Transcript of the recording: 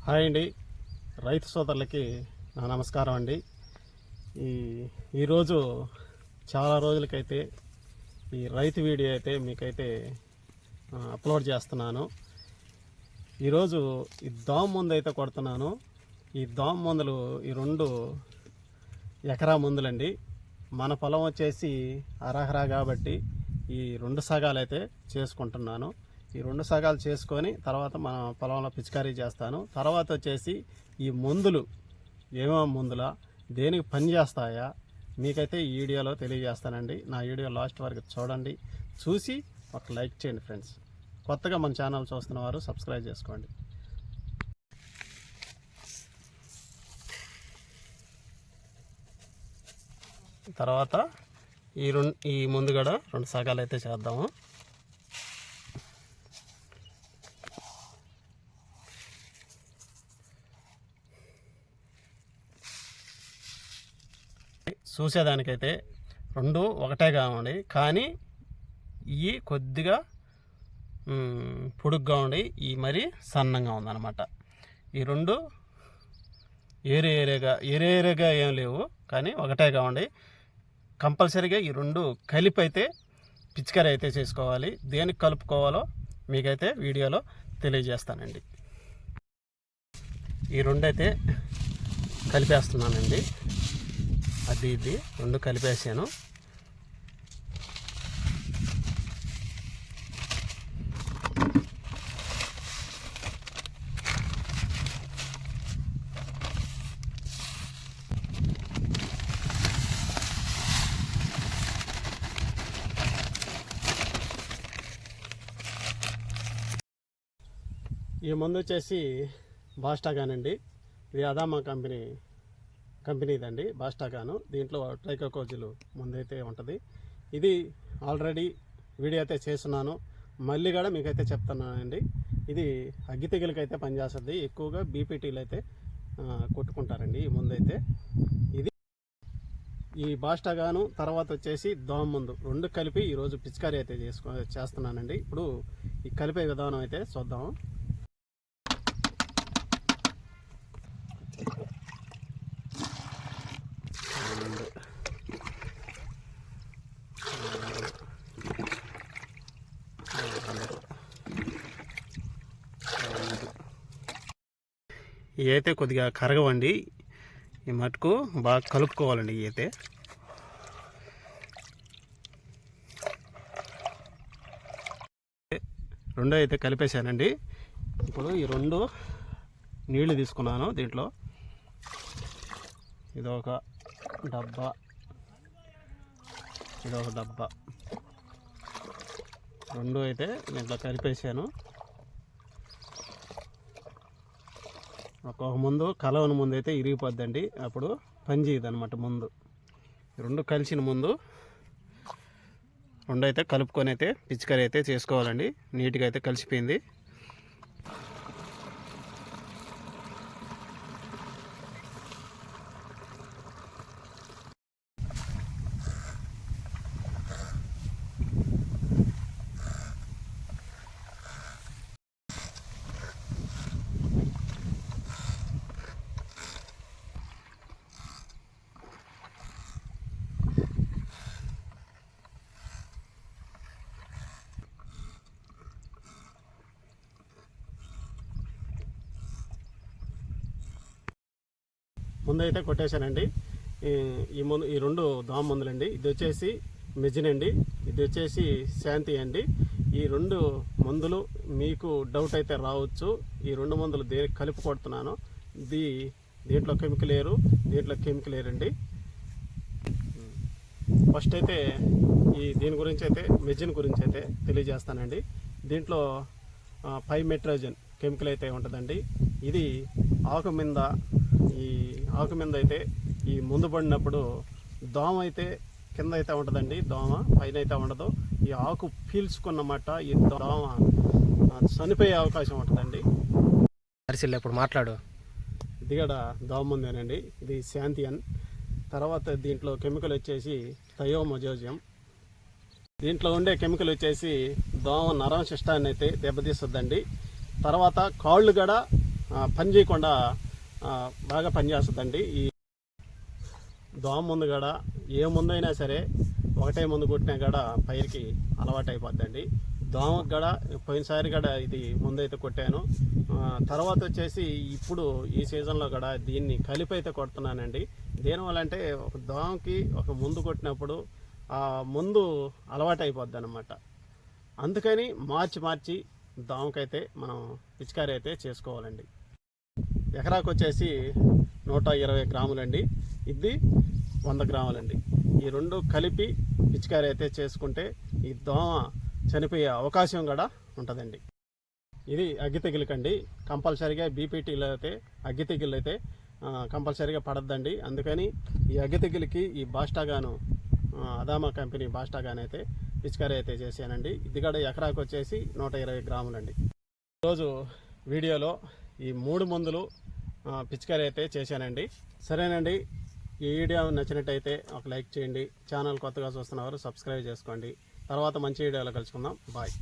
Hi అండి, రైతు సోదరులకి నా నమస్కారం అండి. ఈరోజు చాలా రోజులకైతే ఈ రైతు వీడియో అయితే మీకైతే అప్లోడ్ చేస్తున్నాను. ఈరోజు ఈ దోమ మందు అయితే కొడుతున్నాను. ఈ దోమ మందులు ఈ 2 ఎకరా మందులండి. మన పొలం వచ్చేసి అరహరా కాబట్టి ఈ 2 సగాలు అయితే చేసుకుంటున్నాను. ఈ 2 సగాలు చేసుకొని తర్వాత మన పొలంలో పిచికారీ చేస్తాను. తర్వాత వచ్చేసి ఈ మందులు ఏమేమి మందులా, దేనికి పని చేస్తాయా మీకైతే ఈ వీడియోలో తెలియజేస్తానండి. నా వీడియో లాస్ట్ వరకు చూడండి, చూసి ఒక లైక్ చేయండి ఫ్రెండ్స్. కొత్తగా మన ఛానల్ చూస్తున్న వారు సబ్స్క్రైబ్ చేసుకోండి. తర్వాత ఈ ముందు కూడా 2 సగాలు అయితే చేద్దాము. చూసేదానికైతే 2 ఒకటే కావండి, కానీ ఇవి కొద్దిగా పొడుగ్గా ఉండి ఈ మరి సన్నంగా ఉందన్నమాట. ఈ 2 ఏరేగా ఏం లేవు, కానీ ఒకటే కావండి. కంపల్సరీగా ఈ 2 కలిపి అయితే పిచికారీ అయితే చేసుకోవాలి. దేనికి కలుపుకోవాలో మీకైతే వీడియోలో తెలియజేస్తానండి. ఈ 2 అయితే కలిపేస్తున్నానండి. ఇది 2 కలిపేసాను. ఈ మందు వచ్చేసి బాస్టాగానండి. ఇది అదామా కంపెనీదండి బాస్టాగాను. దీంట్లో ట్రైకోకోజిల్ ముందైతే ఉంటుంది. ఇది ఆల్రెడీ వీడియో అయితే చేస్తున్నాను, మళ్ళీ కూడా మీకైతే చెప్తున్నానండి. ఇది అగ్గి తెగులకైతే పనిచేస్తుంది. ఎక్కువగా బీపీటీలు అయితే కొట్టుకుంటారండి ఈ ముందైతే. ఇది ఈ బాస్టాగాను తర్వాత వచ్చేసి దోమ ముందు 2 కలిపి ఈరోజు పిచికారీ అయితే చేస్తున్నానండి. ఇప్పుడు ఈ కలిపే విధానం అయితే చూద్దాము. ఇవి అయితే కొద్దిగా కరగవండి, ఈ మటుకు బాగా కలుపుకోవాలండి. ఇవి అయితే రెండో అయితే కలిపేశానండి. ఇప్పుడు ఈ 2 నీళ్లు తీసుకున్నాను. దీంట్లో ఇదొక డబ్బా, ఇదొక డబ్బా, 2 అయితే దీంట్లో కలిపేసాను. ఒక్కొక్క ముందు కలవని ముందు అయితే ఇరిగిపోద్దండి, అప్పుడు పని చేయదు అనమాట. ముందు 2 కలిసిన ముందు 2 అయితే కలుపుకొని అయితే పిచికారీ అయితే చేసుకోవాలండి. నీట్గా అయితే కలిసిపోయింది. ముందైతే కొట్టేశానండి. ఈ 2 దోమ మందులండి. ఇది వచ్చేసి మెజిన్ అండి, ఇది వచ్చేసి శాంతి అండి. ఈ 2 మందులు మీకు డౌట్ అయితే రావచ్చు, ఈ 2 మందులు దేనికి కలిపి కొడుతున్నాను. దీంట్లో కెమికల్ ఏరు, దీంట్లో కెమికల్ ఏరండి. ఫస్ట్ అయితే దీని గురించి అయితే మెజిన్ గురించి అయితే తెలియజేస్తానండి. దీంట్లో 5 మెట్రోజన్ కెమికల్ అయితే ఉంటుందండి. ఇది ఆకు మీద అయితే ఈ ముందు పడినప్పుడు దోమ అయితే కింద అయితే ఉంటుందండి, దోమ పైన అయితే ఉండదు. ఈ ఆకు పీల్చుకున్నమాట ఈ దోమ చనిపోయే అవకాశం ఉంటుందండి. అరిసిల్ ఇప్పుడు మాట్లాడు. ఇది కూడా దోమ ముందేనండి. ఇది శాంతియన్. తర్వాత దీంట్లో కెమికల్ వచ్చేసి థయోమోజోజియం. దీంట్లో ఉండే కెమికల్ వచ్చేసి దోమ నరం శిష్టాన్ని అయితే దెబ్బతీస్తుందండి. తర్వాత కాళ్ళు కూడా పని చేయకుండా బాగా పనిచేస్తుందండి. ఈ దోమ ముందు కూడా ఏ ముందైనా సరే ఒకటే ముందు కొట్టినా కూడా పైరుకి అలవాటు అయిపోద్దండి. దోమకు కూడా పోయినసారి కూడా ఇది ముందైతే కొట్టాను. తర్వాత వచ్చేసి ఇప్పుడు ఈ సీజన్లో కూడా దీన్ని కలిపి అయితే కొడుతున్నానండి. దేనివల్ల అంటే ఒక దోమకి ఒక ముందు కొట్టినప్పుడు ఆ ముందు అలవాటు అయిపోద్ది అనమాట. అందుకని మార్చి దోమకైతే మనం పిచికారీ అయితే చేసుకోవాలండి. ఎకరాకు వచ్చేసి 120 గ్రాములండి, ఇది 100 గ్రాములండి. ఈ రెండు కలిపి పిచికారీ అయితే చేసుకుంటే ఈ దోమ చనిపోయే అవకాశం కూడా ఉంటుందండి. ఇది అగ్గి తెగులుకండి. కంపల్సరీగా బీపీటీలో అయితే అగ్గి తెగులు అయితే కంపల్సరీగా పడద్దండి. అందుకని ఈ అగ్గి తెగులుకి ఈ బాస్టాగాను అదామా కంపెనీ బాస్టాగాన్ అయితే పిచికారీ అయితే చేశానండి. ఇది కూడా ఎకరాకు వచ్చేసి 120 గ్రాములండి. ఈరోజు వీడియోలో ఈ 3 మందులు పిచికారీ అయితే చేశానండి. సరేనండి, ఈ వీడియో నచ్చినట్టయితే ఒక లైక్ చేయండి. ఛానల్ కొత్తగా చూస్తున్నవారు సబ్స్క్రైబ్ చేసుకోండి. తర్వాత మంచి వీడియోలో కలుసుకుందాం. బాయ్.